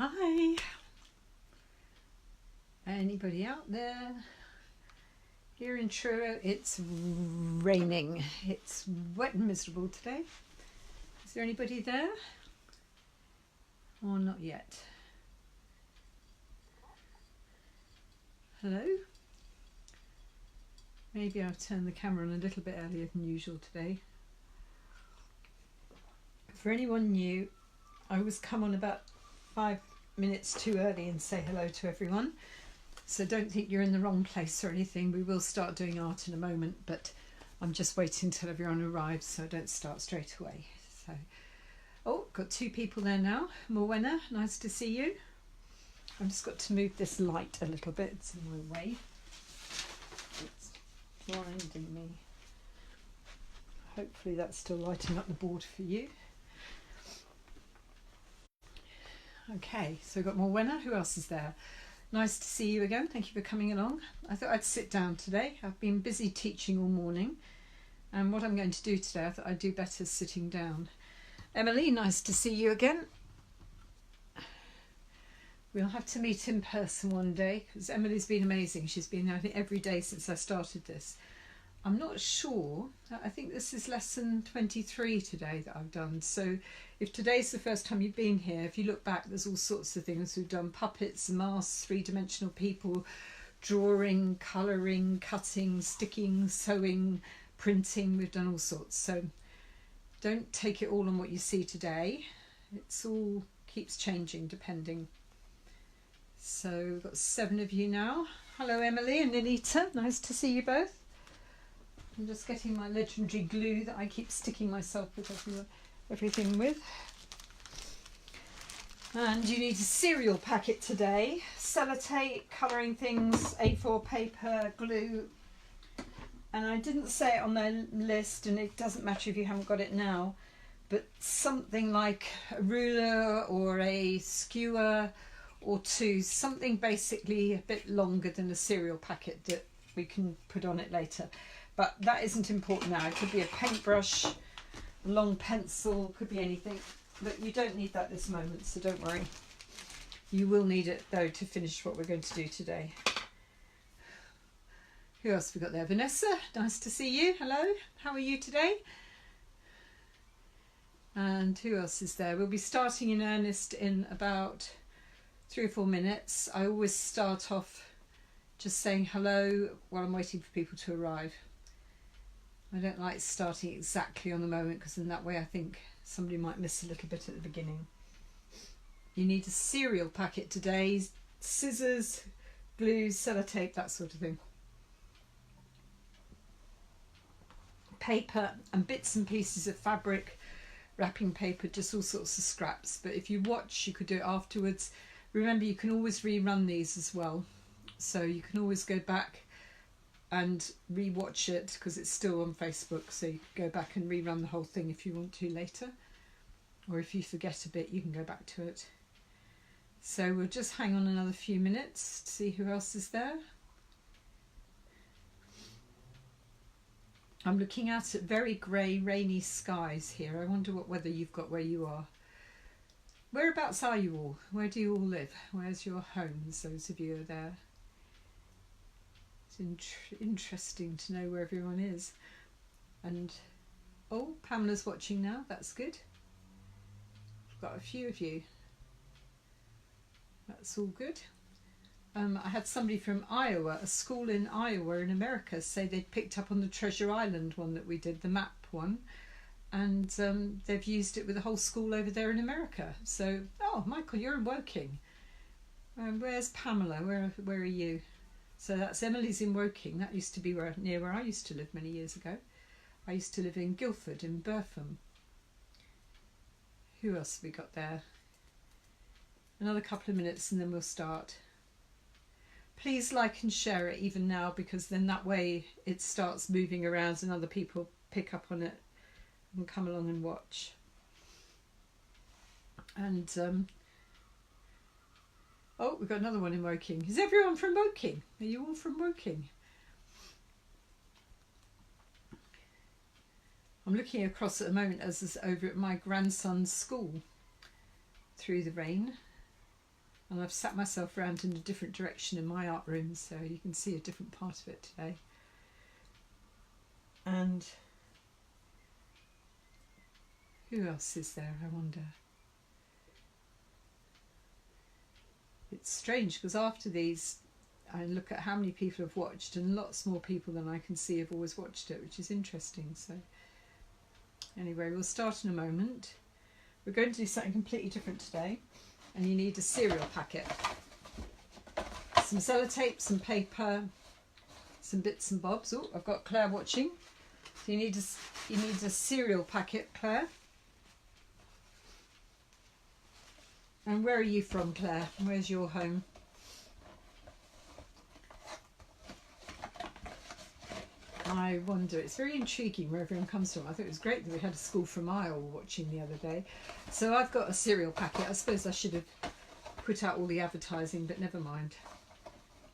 Hi, anybody out there? Here in Truro it's raining. It's wet and miserable today. Is there anybody there? Or not yet? Hello? Maybe I've turned the camera on a little bit earlier than usual today. For anyone new, I always come on about 5 minutes too early and say hello to everyone. So don't think you're in the wrong place or anything. We will start doing art in a moment, but I'm just waiting until everyone arrives so I don't start straight away. So, oh, got 2 people there now. Morwenna, nice to see you. I've just got to move this light a little bit. It's in my way. It's blinding me. Hopefully that's still lighting up the board for you. Okay, so we've got Morwenna. Who else is there? Nice to see you again. Thank you for coming along. I thought I'd sit down today. I've been busy teaching all morning, and what I'm going to do today, I thought I'd do better sitting down. Emily, nice to see you again. We'll have to meet in person one day because Emily's been amazing. She's been there, I think, every day since I started this. I'm not sure. I think this is lesson 23 today that I've done. So if today's the first time you've been here, if you look back, there's all sorts of things. We've done puppets, masks, 3-dimensional people, drawing, colouring, cutting, sticking, sewing, printing. We've done all sorts. So don't take it all on what you see today. It's all keeps changing depending. So we've got 7 of you now. Hello Emily and Anita, nice to see you both. I'm just getting my legendary glue that I keep sticking myself with everything with. And you need a cereal packet today. Sellotape, colouring things, A4 paper, glue. And I didn't say it on the list, and it doesn't matter if you haven't got it now, but something like a ruler or a skewer or 2, something basically a bit longer than a cereal packet that we can put on it later. But that isn't important now. It could be a paintbrush, a long pencil, could be anything. But you don't need that this moment, so don't worry. You will need it though to finish what we're going to do today. Who else have we got there? Vanessa, nice to see you. Hello, how are you today? And who else is there? We'll be starting in earnest in about 3 or 4 minutes. I always start off just saying hello while I'm waiting for people to arrive. I don't like starting exactly on the moment because in that way I think somebody might miss a little bit at the beginning. You need a cereal packet today, scissors, glue, sellotape, that sort of thing. Paper and bits and pieces of fabric, wrapping paper, just all sorts of scraps. But if you watch, you could do it afterwards. Remember, you can always rerun these as well. So you can always go back and re-watch it because it's still on Facebook, so you can go back and rerun the whole thing if you want to later, or if you forget a bit you can go back to it. So we'll just hang on another few minutes to see who else is there. I'm looking out at very grey rainy skies here. I wonder what weather you've got where you are. Whereabouts are you all? Where do you all live? Where's your homes, those of you who are there? Interesting to know where everyone is. And oh, Pamela's watching now, that's good. I've got a few of you, that's all good. I had somebody from Iowa, a school in Iowa in America, say they'd picked up on the Treasure Island one that we did, the map one, and they've used it with the whole school over there in America. So, oh Michael, you're in Woking. Where's Pamela? Where are you? So that's Emily's in Woking. That used to be near where I used to live many years ago. I used to live in Guildford in Burpham. Who else have we got there? Another couple of minutes and then we'll start. Please like and share it even now, because then that way it starts moving around and other people pick up on it and come along and watch. And oh, we've got another one in Woking. Is everyone from Woking? Are you all from Woking? I'm looking across at the moment as is over at my grandson's school through the rain. And I've sat myself around in a different direction in my art room, so you can see a different part of it today. And who else is there, I wonder? It's strange because after these I look at how many people have watched, and lots more people than I can see have always watched it, which is interesting. So anyway, we'll start in a moment. We're going to do something completely different today, and you need a cereal packet, some sellotape, some paper, some bits and bobs. Oh, I've got Claire watching. So you need a cereal packet, Claire. And where are you from, Claire? Where's your home? I wonder, it's very intriguing where everyone comes from. I thought it was great that we had a school from Isle watching the other day. So I've got a cereal packet. I suppose I should have put out all the advertising, but never mind.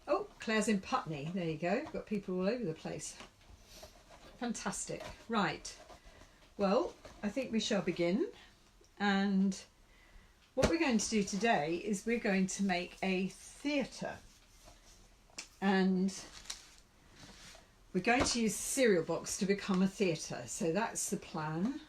Oh, Claire's in Putney. There you go. Got people all over the place. Fantastic. Right. Well, I think we shall begin. And what we're going to do today is we're going to make a theatre. And we're going to use the cereal box to become a theatre. So that's the plan.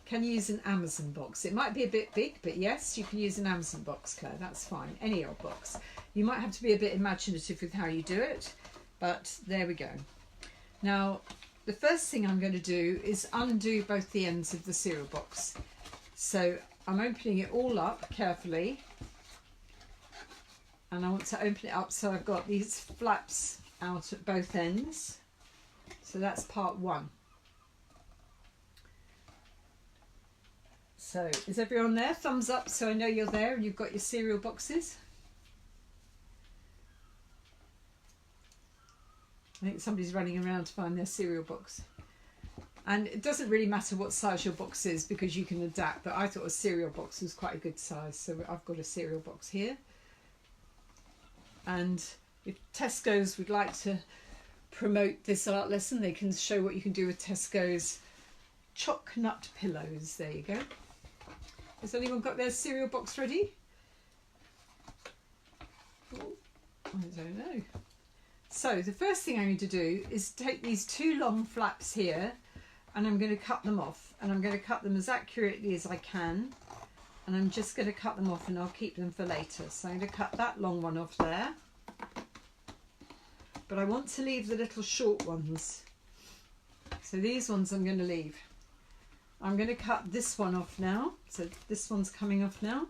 Can use an Amazon box. It might be a bit big, but yes, you can use an Amazon box, Claire. That's fine. Any old box. You might have to be a bit imaginative with how you do it, but there we go. Now, the first thing I'm going to do is undo both the ends of the cereal box. So I'm opening it all up carefully, and I want to open it up so I've got these flaps out at both ends. So that's part one. So is everyone there? Thumbs up so I know you're there and you've got your cereal boxes. I think somebody's running around to find their cereal box. And it doesn't really matter what size your box is because you can adapt, but I thought a cereal box was quite a good size, so I've got a cereal box here. And if Tesco's would like to promote this art lesson, they can show what you can do with Tesco's choc nut pillows. There you go. Has anyone got their cereal box ready? Oh, I don't know. So the first thing I'm going to do is take these two long flaps here, and I'm going to cut them off, and I'm going to cut them as accurately as I can, and I'm just going to cut them off and I'll keep them for later. So I'm going to cut that long one off there, but I want to leave the little short ones. So these ones I'm going to leave. I'm going to cut this one off now. So this one's coming off now.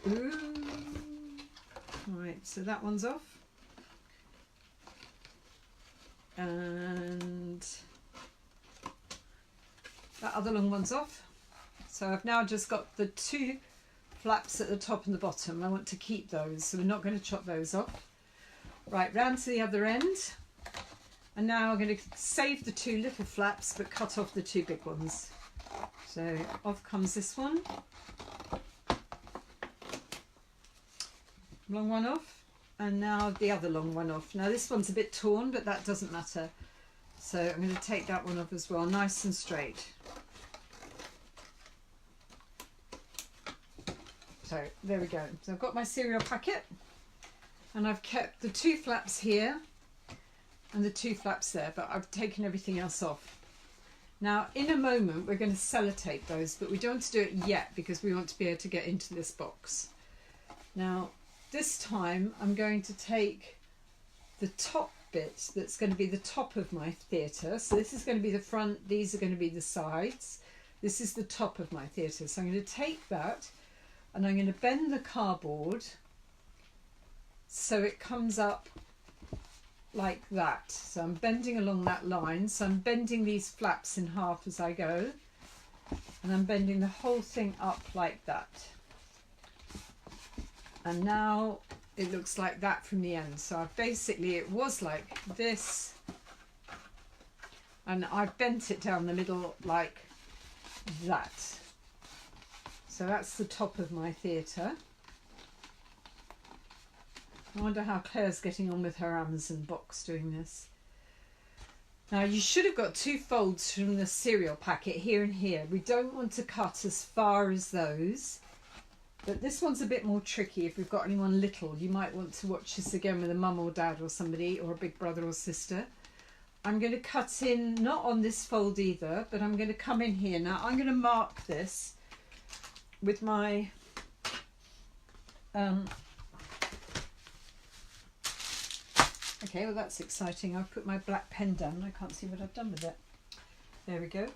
Ooh. Right, so that one's off. And that other long one's off. So I've now just got the two flaps at the top and the bottom. I want to keep those, so we're not going to chop those off. Right, round to the other end. And now I'm going to save the two little flaps but cut off the two big ones. So off comes this one. Long one off. And now the other long one off. Now this one's a bit torn, but that doesn't matter. So I'm going to take that one off as well, nice and straight. So there we go. So I've got my cereal packet, and I've kept the two flaps here and the two flaps there, but I've taken everything else off. Now in a moment we're going to sellotape those, but we don't want to do it yet because we want to be able to get into this box. Now this time I'm going to take the top bit that's going to be the top of my theatre. So this is going to be the front, these are going to be the sides. This is the top of my theatre. So I'm going to take that and I'm going to bend the cardboard so it comes up like that. So I'm bending along that line. So I'm bending these flaps in half as I go, and I'm bending the whole thing up like that. And now it looks like that from the end. So I've basically, it was like this, and I've bent it down the middle like that. So that's the top of my theatre. I wonder how Claire's getting on with her Amazon box doing this. Now you should have got 2 folds from the cereal packet here and here. We don't want to cut as far as those, but this one's a bit more tricky. If we've got anyone little, you might want to watch this again with a mum or dad or somebody, or a big brother or sister. I'm going to cut in, not on this fold either, but I'm going to come in here. Now I'm going to mark this with my okay, well that's exciting. I've put my black pen down. I can't see what I've done with it. There we go.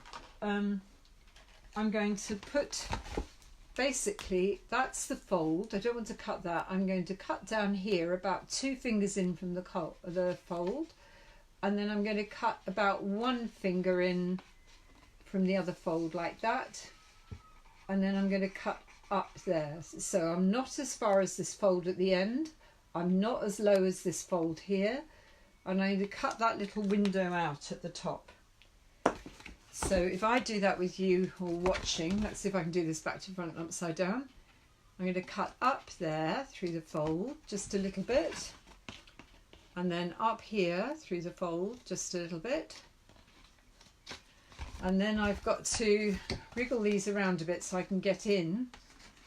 I'm going to put, basically, that's the fold. I don't want to cut that. I'm going to cut down here about 2 fingers in from the fold. And then I'm going to cut about 1 finger in from the other fold like that. And then I'm going to cut up there. So I'm not as far as this fold at the end. I'm not as low as this fold here, and I'm going to cut that little window out at the top. So if I do that with you who are watching, let's see if I can do this back to front and upside down. I'm going to cut up there through the fold just a little bit, and then up here through the fold just a little bit, and then I've got to wriggle these around a bit so I can get in.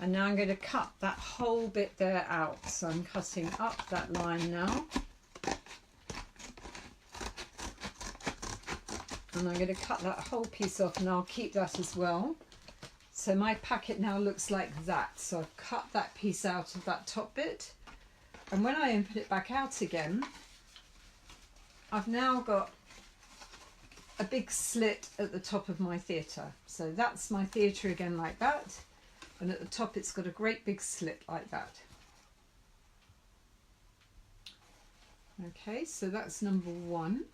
And now I'm going to cut that whole bit there out. So I'm cutting up that line now. And I'm going to cut that whole piece off, and I'll keep that as well. So my packet now looks like that. So I've cut that piece out of that top bit. And when I open it back out again, I've now got a big slit at the top of my theatre. So that's my theatre again like that. And at the top it's got a great big slit like that. Okay, so that's number 1.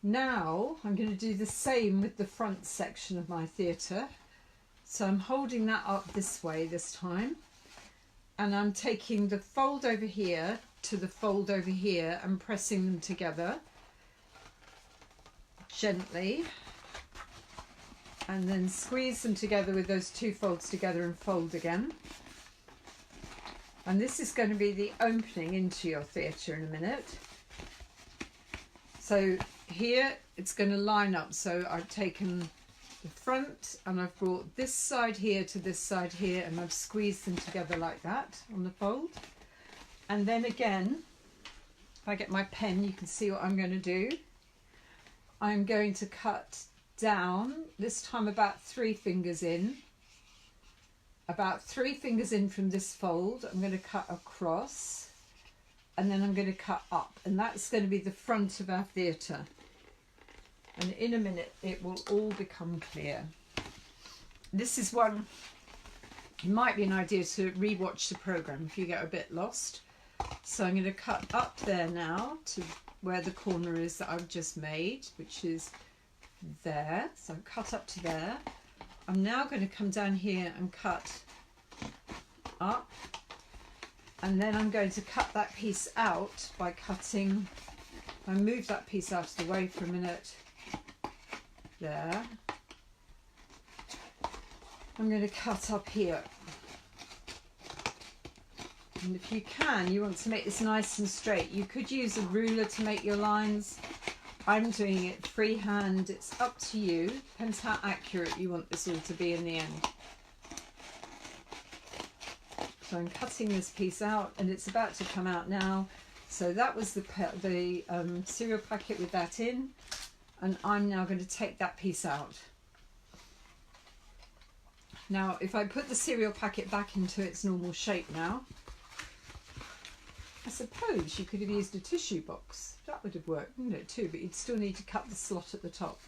Now I'm going to do the same with the front section of my theatre. So I'm holding that up this way this time, and I'm taking the fold over here to the fold over here and pressing them together gently. And then squeeze them together with those 2 folds together and fold again. And this is going to be the opening into your theatre in a minute. So here it's going to line up. So I've taken the front and I've brought this side here to this side here, and I've squeezed them together like that on the fold. And then again, if I get my pen, you can see what I'm going to do. I'm going to cut down, this time about 3 fingers in. About 3 fingers in from this fold, I'm going to cut across, and then I'm going to cut up, and that's going to be the front of our theatre. And in a minute it will all become clear. This is one, it might be an idea to re-watch the programme if you get a bit lost. So I'm going to cut up there now to where the corner is that I've just made, which is there. So I've cut up to there. I'm now going to come down here and cut up, and then I'm going to cut that piece out by cutting, I move that piece out of the way for a minute there. I'm going to cut up here, and if you can, you want to make this nice and straight. You could use a ruler to make your lines. I'm doing it freehand. It's up to you. Depends how accurate you want this all to be in the end. So I'm cutting this piece out, and it's about to come out now. So that was the cereal packet with that in, and I'm now going to take that piece out. Now, if I put the cereal packet back into its normal shape now, I suppose you could have used a tissue box. That would have worked, wouldn't it, too? But you'd still need to cut the slot at the top.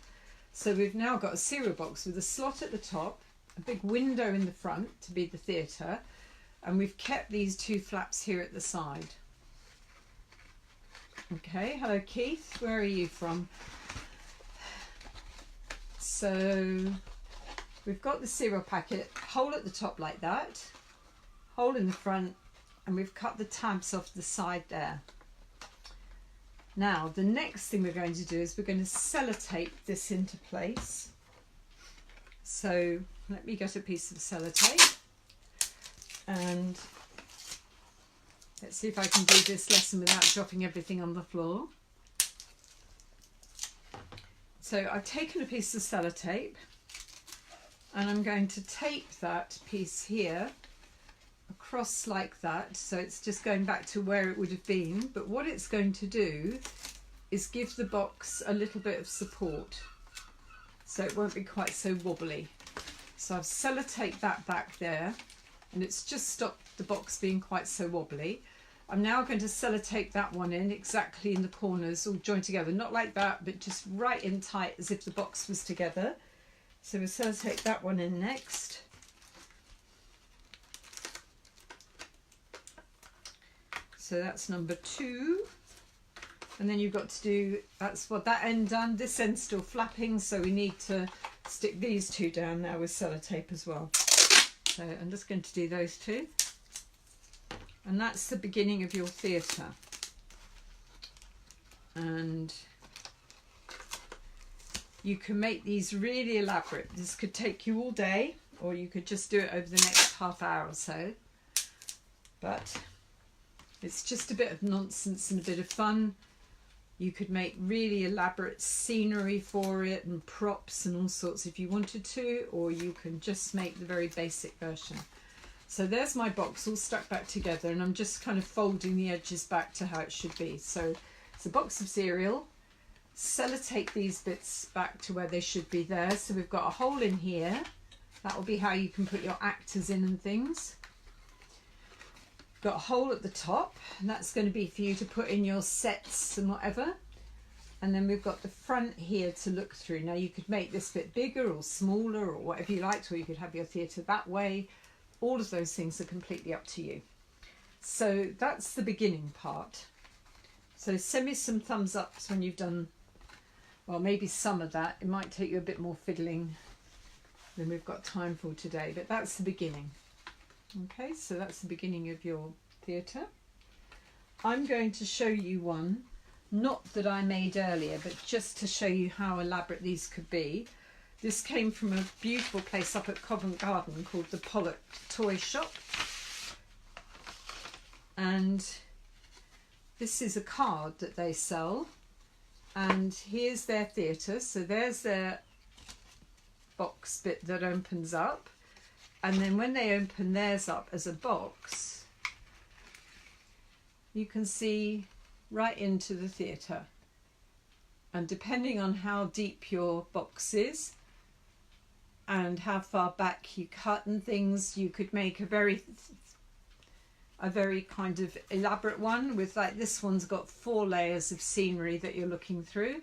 So we've now got a cereal box with a slot at the top, a big window in the front to be the theatre, and we've kept these 2 flaps here at the side. Okay, hello Keith, where are you from? So we've got the cereal packet, hole at the top like that, hole in the front, and we've cut the tabs off the side there. Now the next thing we're going to do is we're going to sellotape this into place. So let me get a piece of sellotape, and let's see if I can do this lesson without dropping everything on the floor. So I've taken a piece of sellotape and I'm going to tape that piece here across like that, so it's just going back to where it would have been, but what it's going to do is give the box a little bit of support so it won't be quite so wobbly. So I've sellotaped that back there and it's just stopped the box being quite so wobbly. I'm now going to sellotape that one in exactly in the corners, all joined together, not like that, but just right in tight as if the box was together. So we'll sellotape that one in next. So that's number 2. And then you've got to do, that's what that end done. This end's still flapping, so we need to stick these 2 down now with sellotape as well. So I'm just going to do those 2. And that's the beginning of your theatre. And you can make these really elaborate. This could take you all day, or you could just do it over the next half hour or so. But it's just a bit of nonsense and a bit of fun. You could make really elaborate scenery for it and props and all sorts if you wanted to, or you can just make the very basic version. So there's my box all stuck back together, and I'm just kind of folding the edges back to how it should be. So it's a box of cereal. Sellotape these bits back to where they should be there. So we've got a hole in here. That will be how you can put your actors in and things. Got a hole at the top, and that's going to be for you to put in your sets and whatever. And then we've got the front here to look through. Now you could make this bit bigger or smaller or whatever you liked, or you could have your theatre that way. All of those things are completely up to you. So that's the beginning part. So send me some thumbs ups when you've done, well, maybe some of that. It might take you a bit more fiddling than we've got time for today, but that's the beginning. Okay, so that's the beginning of your theatre. I'm going to show you one, not that I made earlier, but just to show you how elaborate these could be. This came from a beautiful place up at Covent Garden called the Pollock Toy Shop. And this is a card that they sell. And here's their theatre. So there's their box bit that opens up. And then when they open theirs up as a box, you can see right into the theatre. And depending on how deep your box is and how far back you cut and things, you could make a very kind of elaborate one with, like, this one's got 4 layers of scenery that you're looking through.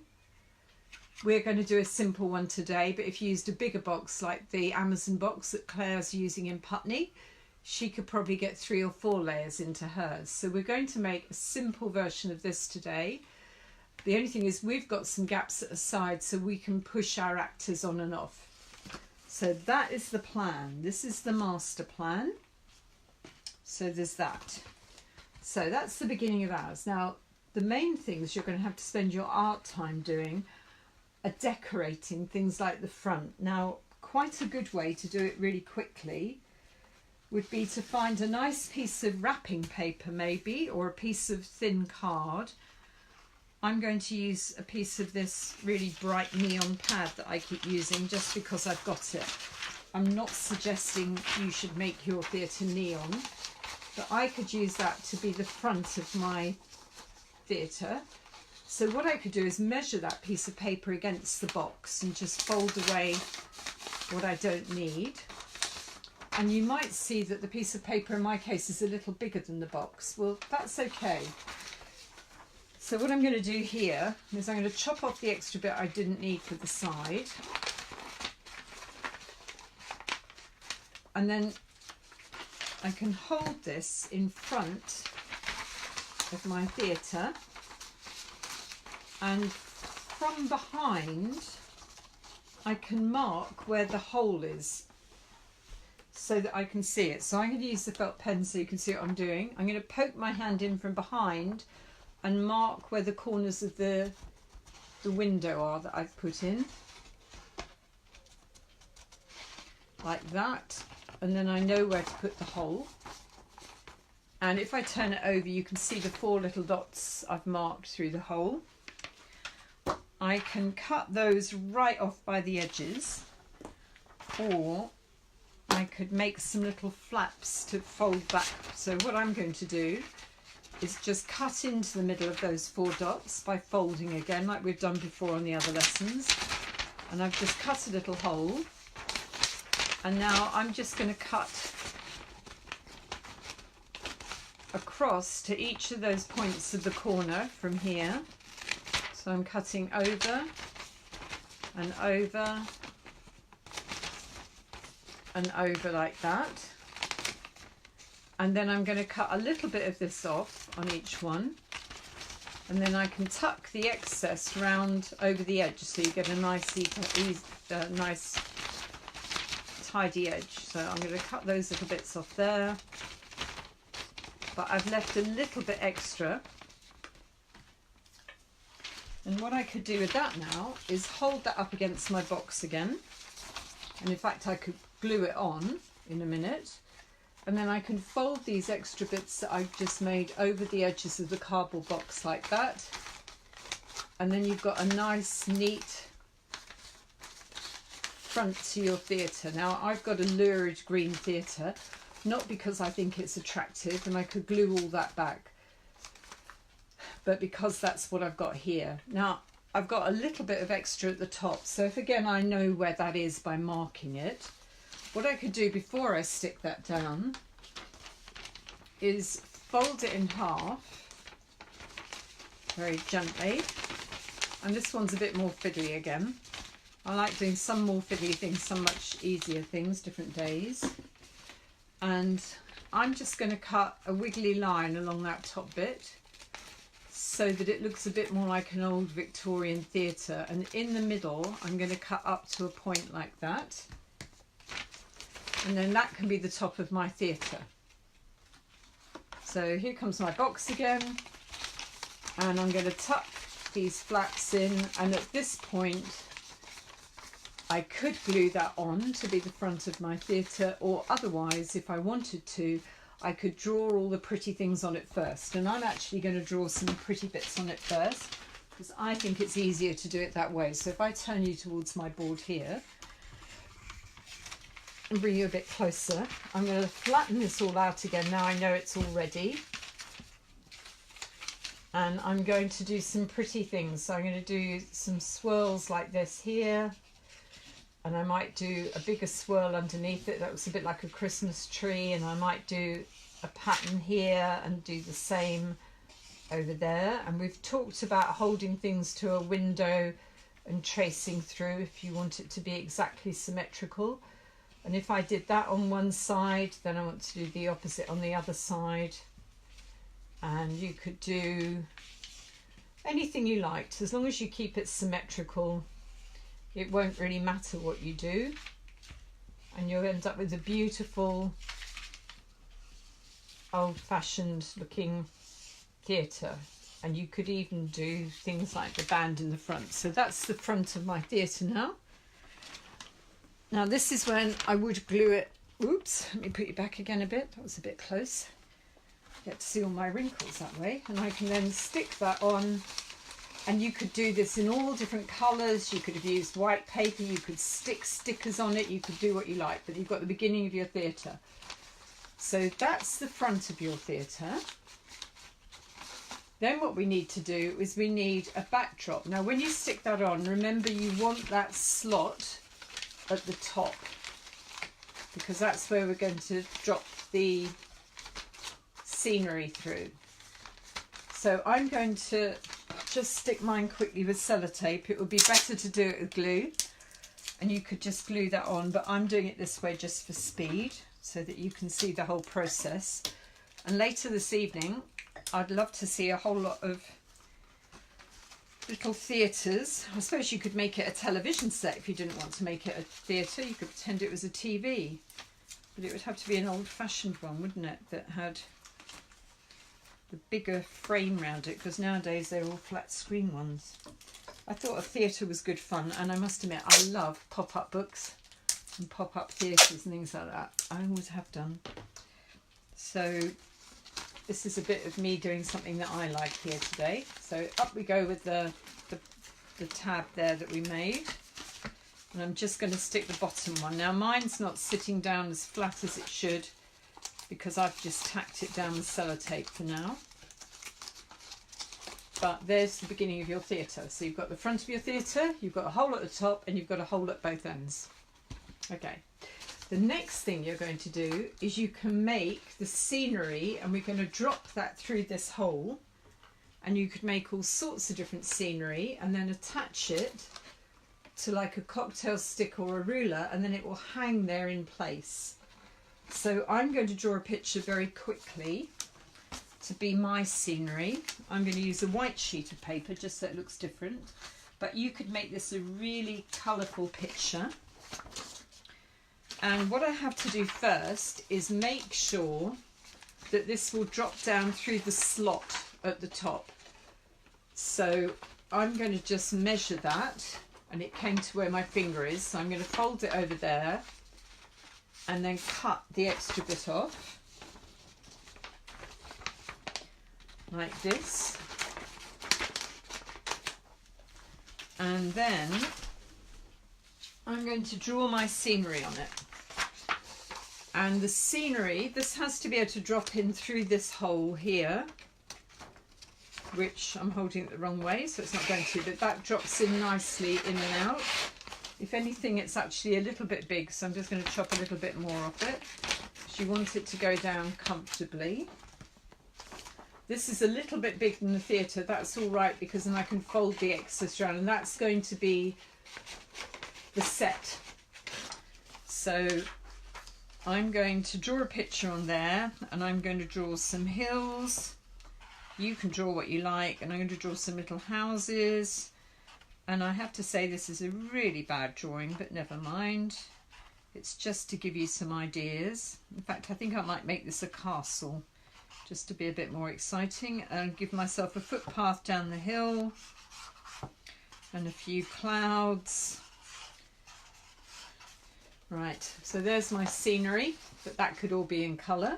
We're going to do a simple one today, but if you used a bigger box like the Amazon box that Claire's using in Putney, she could probably get 3 or 4 layers into hers. So we're going to make a simple version of this today. The only thing is we've got some gaps at the side so we can push our actors on and off. So that is the plan. This is the master plan. So there's that. So that's the beginning of ours. Now, the main things you're going to have to spend your art time doing are decorating things like the front. Now, quite a good way to do it really quickly would be to find a nice piece of wrapping paper maybe, or a piece of thin card. I'm going to use a piece of this really bright neon pad that I keep using just because I've got it. I'm not suggesting you should make your theatre neon, but I could use that to be the front of my theatre. So what I could do is measure that piece of paper against the box and just fold away what I don't need. And you might see that the piece of paper in my case is a little bigger than the box. Well, that's okay. So what I'm going to do here is I'm going to chop off the extra bit I didn't need for the side. And then I can hold this in front of my theatre. And from behind, I can mark where the hole is so that I can see it. So I'm going to use the felt pen so you can see what I'm doing. I'm going to poke my hand in from behind and mark where the corners of the window are that I've put in. Like that. And then I know where to put the hole. And if I turn it over, you can see the 4 little dots I've marked through the hole. I can cut those right off by the edges, or I could make some little flaps to fold back. So what I'm going to do is just cut into the middle of those 4 dots by folding again, like we've done before on the other lessons. And I've just cut a little hole, and now I'm just going to cut across to each of those points of the corner from here. So I'm cutting over and over and over like that, and then I'm going to cut a little bit of this off on each one, and then I can tuck the excess round over the edge so you get a nice nice tidy edge. So I'm going to cut those little bits off there, but I've left a little bit extra. And what I could do with that now is hold that up against my box again, and in fact I could glue it on in a minute, and then I can fold these extra bits that I've just made over the edges of the cardboard box like that, and then you've got a nice neat front to your theatre. Now I've got a lurid green theatre, not because I think it's attractive and I could glue all that back, but because that's what I've got here. Now I've got a little bit of extra at the top, so if again I know where that is by marking it, what I could do before I stick that down is fold it in half very gently. And this one's a bit more fiddly again. I like doing some more fiddly things, some much easier things, different days. And I'm just going to cut a wiggly line along that top bit so that it looks a bit more like an old Victorian theatre, and in the middle I'm going to cut up to a point like that, and then that can be the top of my theatre. So here comes my box again, and I'm going to tuck these flaps in, and at this point I could glue that on to be the front of my theatre, or otherwise if I wanted to I could draw all the pretty things on it first, and I'm actually going to draw some pretty bits on it first because I think it's easier to do it that way. So if I turn you towards my board here and bring you a bit closer, I'm going to flatten this all out again. Now I know it's all ready, and I'm going to do some pretty things. So I'm going to do some swirls like this here, and I might do a bigger swirl underneath it that looks a bit like a Christmas tree, and I might do a pattern here and do the same over there. And we've talked about holding things to a window and tracing through if you want it to be exactly symmetrical. And if I did that on one side, then I want to do the opposite on the other side. And you could do anything you liked, as long as you keep it symmetrical. It won't really matter what you do, and you'll end up with a beautiful old-fashioned looking theatre. And you could even do things like the band in the front. So that's the front of my theatre now. Now this is when I would glue it. Oops, let me put you back again a bit. That was a bit close. Get to see all my wrinkles that way. And I can then stick that on. And you could do this in all different colours. You could have used white paper, you could stick stickers on it, you could do what you like, but you've got the beginning of your theatre. So that's the front of your theatre. Then what we need to do is we need a backdrop. Now when you stick that on, remember you want that slot at the top, because that's where we're going to drop the scenery through. So I'm going to just stick mine quickly with sellotape. It would be better to do it with glue, and you could just glue that on, but I'm doing it this way just for speed so that you can see the whole process. And later this evening I'd love to see a whole lot of little theatres. I suppose you could make it a television set if you didn't want to make it a theatre. You could pretend it was a TV, but it would have to be an old-fashioned one, wouldn't it, that had the bigger frame around it, because nowadays they're all flat screen ones. I thought a theatre was good fun, and I must admit I love pop-up books and pop-up theatres and things like that. I always have done. So this is a bit of me doing something that I like here today. So up we go with the the tab there that we made. And I'm just going to stick the bottom one. Now mine's not sitting down as flat as it should because I've just tacked it down with sellotape for now. But there's the beginning of your theatre. So you've got the front of your theatre, you've got a hole at the top, and you've got a hole at both ends. Okay. The next thing you're going to do is you can make the scenery, and we're going to drop that through this hole, and you could make all sorts of different scenery and then attach it to like a cocktail stick or a ruler, and then it will hang there in place. So I'm going to draw a picture very quickly to be my scenery. I'm going to use a white sheet of paper just so it looks different, but you could make this a really colourful picture. And what I have to do first is make sure that this will drop down through the slot at the top. So I'm going to just measure that, and it came to where my finger is, so I'm going to fold it over there and then cut the extra bit off like this. And then I'm going to draw my scenery on it. And the scenery, this has to be able to drop in through this hole here, which I'm holding it the wrong way, so it's not going to, but that drops in nicely in and out. If anything, it's actually a little bit big, so I'm just going to chop a little bit more off it, because you want it to go down comfortably. This is a little bit big than the theatre, that's all right, because then I can fold the excess around, and that's going to be the set. So I'm going to draw a picture on there, and I'm going to draw some hills. You can draw what you like, and I'm going to draw some little houses. And I have to say this is a really bad drawing, but never mind. It's just to give you some ideas. In fact, I think I might make this a castle, just to be a bit more exciting, and give myself a footpath down the hill and a few clouds. Right, so there's my scenery, but that could all be in colour.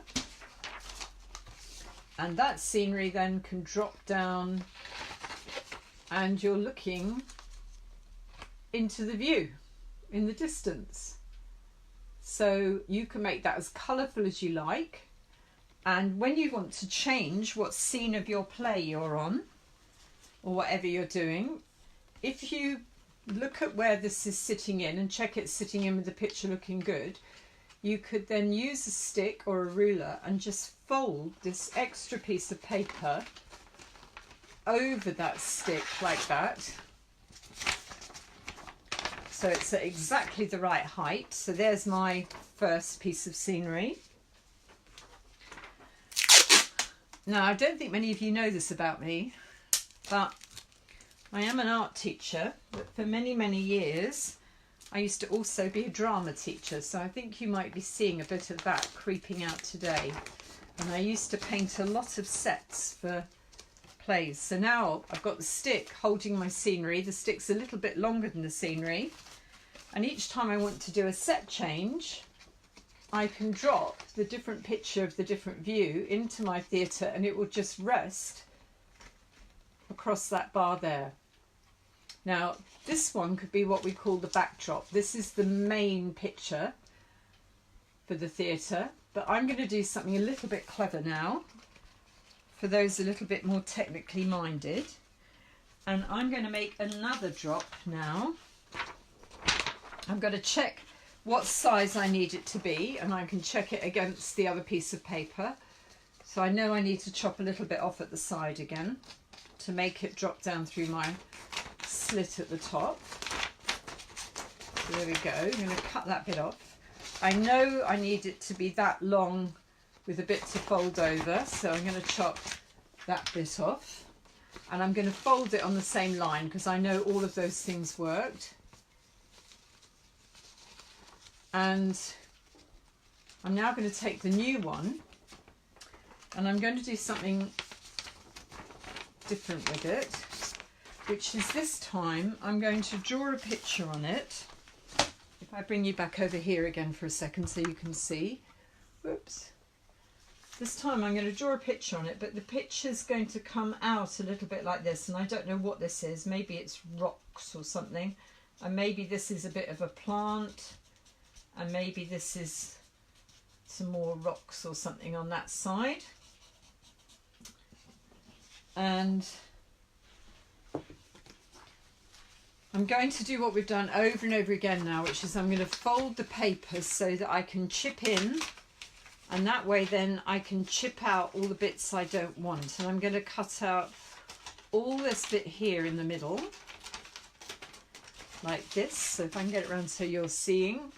And that scenery then can drop down, and you're looking into the view in the distance. So you can make that as colourful as you like. And when you want to change what scene of your play you're on, or whatever you're doing, if you look at where this is sitting in and check it's sitting in with the picture looking good, you could then use a stick or a ruler and just fold this extra piece of paper over that stick like that. So it's at exactly the right height. So there's my first piece of scenery. Now, I don't think many of you know this about me, but I am an art teacher, but for many, many years I used to also be a drama teacher, so I think you might be seeing a bit of that creeping out today. And I used to paint a lot of sets for plays. So now I've got the stick holding my scenery. The stick's a little bit longer than the scenery. And each time I want to do a set change, I can drop the different picture of the different view into my theatre, and it will just rest across that bar there. Now, this one could be what we call the backdrop. This is the main picture for the theatre, but I'm going to do something a little bit clever now for those a little bit more technically minded. And I'm going to make another drop now. I'm going to check what size I need it to be, and I can check it against the other piece of paper. So I know I need to chop a little bit off at the side again to make it drop down through my slit at the top. So there we go. I'm going to cut that bit off. I know I need it to be that long with a bit to fold over, so I'm going to chop that bit off, and I'm going to fold it on the same line because I know all of those things worked. And I'm now going to take the new one, and I'm going to do something different with it, which is this time I'm going to draw a picture on it. If I bring you back over here again for a second so you can see. Whoops. This time I'm going to draw a picture on it, but the picture's going to come out a little bit like this, and I don't know what this is. Maybe it's rocks or something, and maybe this is a bit of a plant, and maybe this is some more rocks or something on that side. And I'm going to do what we've done over and over again now, which is I'm going to fold the papers so that I can chip in, and that way then I can chip out all the bits I don't want. And I'm going to cut out all this bit here in the middle like this, so if I can get it around so you're seeing.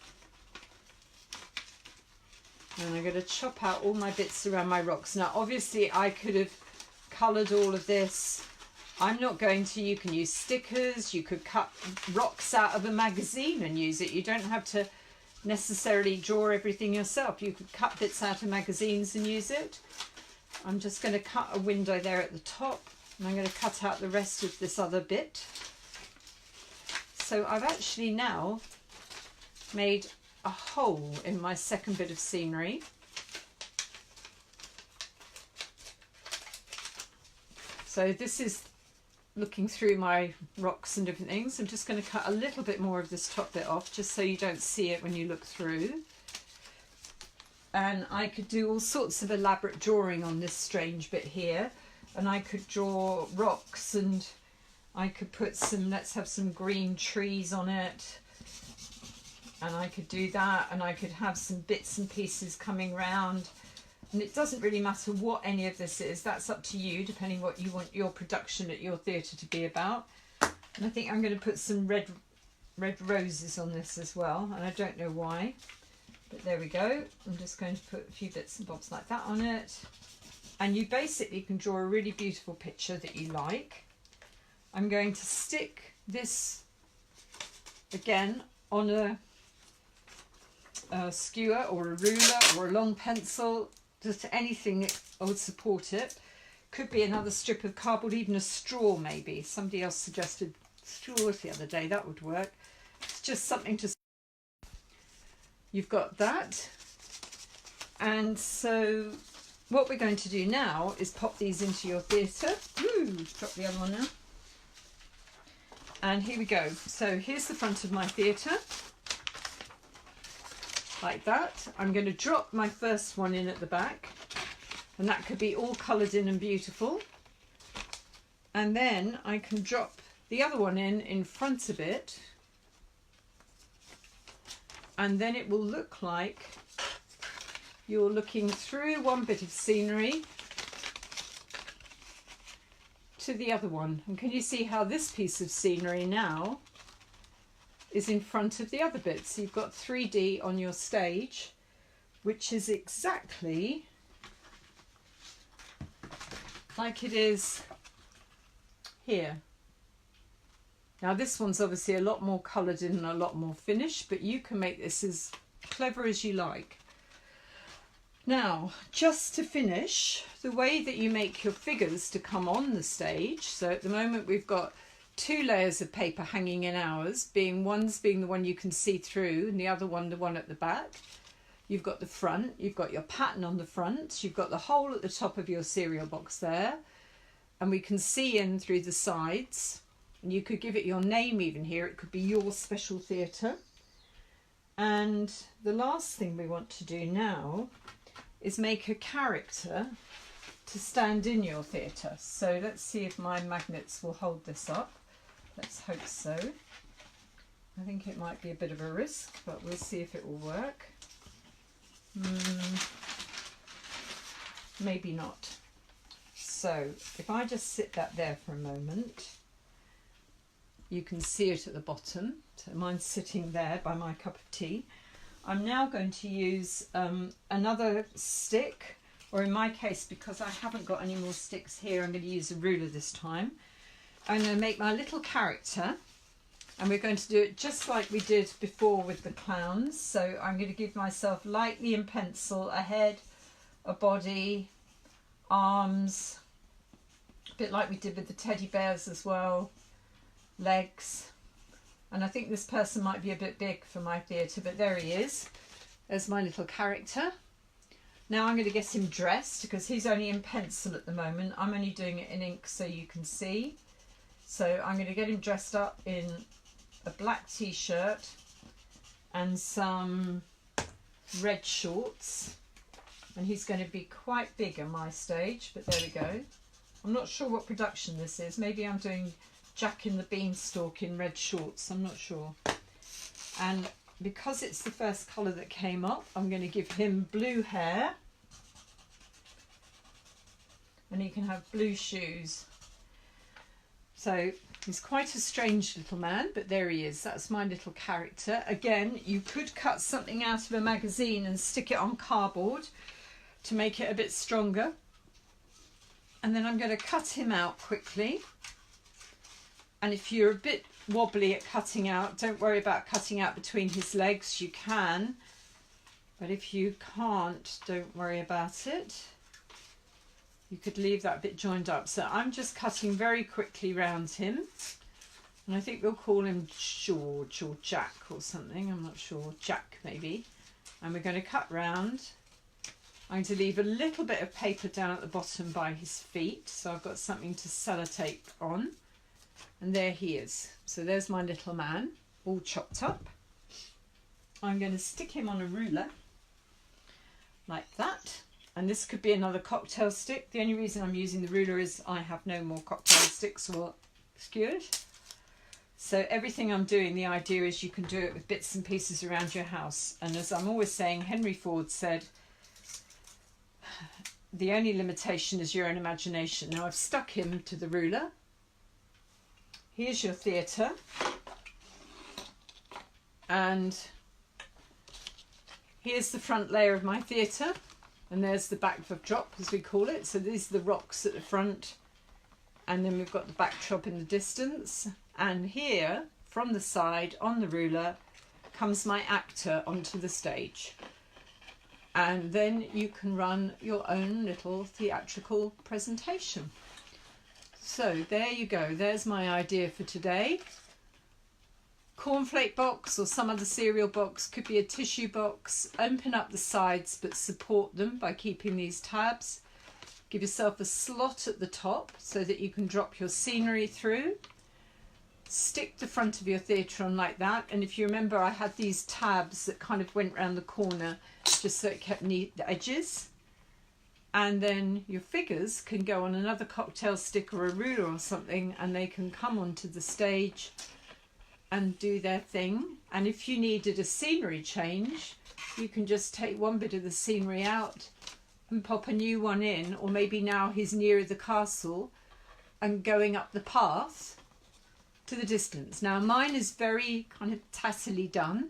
And I'm going to chop out all my bits around my rocks. Now obviously I could have coloured all of this. I'm not going to. You can use stickers, you could cut rocks out of a magazine and use it. You don't have to necessarily draw everything yourself. You could cut bits out of magazines and use it. I'm just going to cut a window there at the top, and I'm going to cut out the rest of this other bit. So I've actually now made a hole in my second bit of scenery. So this is looking through my rocks and different things. I'm just going to cut a little bit more of this top bit off just so you don't see it when you look through. And I could do all sorts of elaborate drawing on this strange bit here, and I could draw rocks, and I could put some, let's have some green trees on it, and I could do that, and I could have some bits and pieces coming round. And it doesn't really matter what any of this is, that's up to you, depending what you want your production at your theatre to be about. And I think I'm going to put some red roses on this as well, and I don't know why, but there we go. I'm just going to put a few bits and bobs like that on it. And you basically can draw a really beautiful picture that you like. I'm going to stick this again on a skewer or a ruler or a long pencil, just anything that would support it. Could be another strip of cardboard, even a straw maybe. Somebody else suggested straws the other day, that would work. It's just something to... You've got that. And so what we're going to do now is pop these into your theatre. Ooh, drop the other one now. And here we go. So here's the front of my theatre. Like that. I'm going to drop my first one in at the back, and that could be all coloured in and beautiful. And then I can drop the other one in front of it, and then it will look like you're looking through one bit of scenery to the other one. And can you see how this piece of scenery now is in front of the other bit? So you've got 3D on your stage, which is exactly like it is here. Now this one's obviously a lot more coloured in and a lot more finished, but you can make this as clever as you like. Now, just to finish, the way that you make your figures to come on the stage, so at the moment we've got 2 layers of paper hanging in ours, one's being the one you can see through, and the other one the one at the back. You've got the front, you've got your pattern on the front, you've got the hole at the top of your cereal box there, and we can see in through the sides, and you could give it your name even here, it could be your special theatre. And the last thing we want to do now is make a character to stand in your theatre. So let's see if my magnets will hold this up. Let's hope so. I think it might be a bit of a risk, but we'll see if it will work. Maybe not. So if I just sit that there for a moment, you can see it at the bottom. So mine's sitting there by my cup of tea. I'm now going to use another stick, or in my case, because I haven't got any more sticks here, I'm going to use a ruler this time. I'm going to make my little character, and we're going to do it just like we did before with the clowns. So I'm going to give myself lightly in pencil a head, a body, arms, a bit like we did with the teddy bears as well, legs. And I think this person might be a bit big for my theatre, but there he is. There's my little character. Now I'm going to get him dressed because he's only in pencil at the moment. I'm only doing it in ink so you can see. So I'm going to get him dressed up in a black t-shirt and some red shorts. And he's going to be quite big on my stage, but there we go. I'm not sure what production this is. Maybe I'm doing Jack in the Beanstalk in red shorts. I'm not sure. And because it's the first colour that came up, I'm going to give him blue hair. And he can have blue shoes. So he's quite a strange little man, but there he is. That's my little character. Again, you could cut something out of a magazine and stick it on cardboard to make it a bit stronger. And then I'm going to cut him out quickly. And if you're a bit wobbly at cutting out, don't worry about cutting out between his legs. You can, but if you can't, don't worry about it. You could leave that bit joined up. So I'm just cutting very quickly round him, and I think we'll call him George or Jack or something. I'm not sure. Jack maybe. And we're going to cut round. I'm going to leave a little bit of paper down at the bottom by his feet, so I've got something to sellotape on. And there he is. So there's my little man, all chopped up. I'm going to stick him on a ruler, like that. And this could be another cocktail stick. The only reason I'm using the ruler is I have no more cocktail sticks or skewers. So everything I'm doing, the idea is you can do it with bits and pieces around your house. And as I'm always saying, Henry Ford said, the only limitation is your own imagination. Now I've stuck him to the ruler. Here's your theatre, and here's the front layer of my theatre, and there's the backdrop as we call it. So these are the rocks at the front, and then we've got the backdrop in the distance, and here from the side on the ruler comes my actor onto the stage, and then you can run your own little theatrical presentation. So there you go, there's my idea for today. Cornflake box or some other cereal box, could be a tissue box. Open up the sides but support them by keeping these tabs. Give yourself a slot at the top so that you can drop your scenery through. Stick the front of your theatre on like that, and if you remember I had these tabs that kind of went round the corner just so it kept neat the edges. And then your figures can go on another cocktail stick or a ruler or something, and they can come onto the stage and do their thing. And if you needed a scenery change, you can just take one bit of the scenery out and pop a new one in, or maybe now he's nearer the castle and going up the path to the distance. Now mine is very kind of tassily done,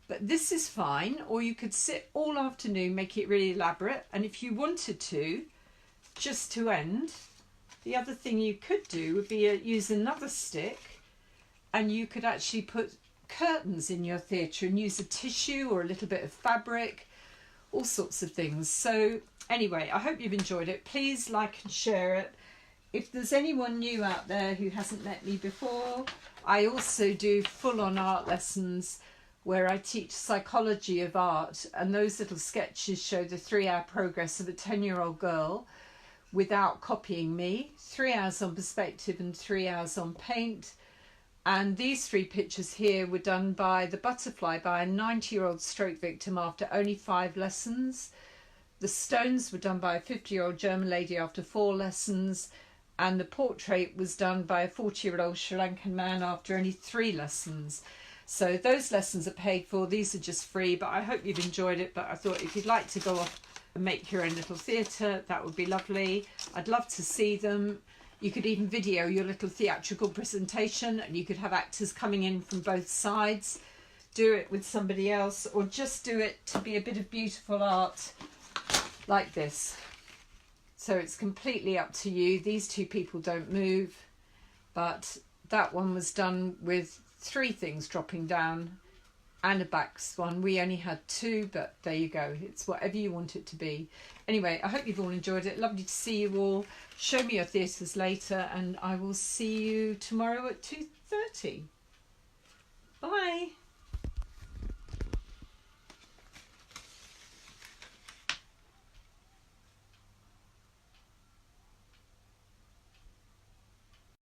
but this is fine, or you could sit all afternoon, make it really elaborate. And if you wanted to, just to end, the other thing you could do would be use another stick, and you could actually put curtains in your theatre and use a tissue or a little bit of fabric, all sorts of things. So anyway, I hope you've enjoyed it. Please like and share it. If there's anyone new out there who hasn't met me before, I also do full-on art lessons where I teach psychology of art, and those little sketches show the 3-hour progress of a 10-year-old girl without copying me. 3 hours on perspective and 3 hours on paint. And these 3 pictures here were done by the butterfly by a 90-year-old stroke victim after only 5 lessons. The stones were done by a 50-year-old German lady after 4 lessons. And the portrait was done by a 40-year-old Sri Lankan man after only 3 lessons. So those lessons are paid for, these are just free, but I hope you've enjoyed it. But I thought if you'd like to go off and make your own little theatre, that would be lovely. I'd love to see them. You could even video your little theatrical presentation, and you could have actors coming in from both sides. Do it with somebody else, or just do it to be a bit of beautiful art like this. So it's completely up to you. These 2 people don't move, but that one was done with 3 things dropping down and a back one. We only had 2, but there you go. It's whatever you want it to be. Anyway, I hope you've all enjoyed it. Lovely to see you all. Show me your theatres later, and I will see you tomorrow at 2:30. Bye.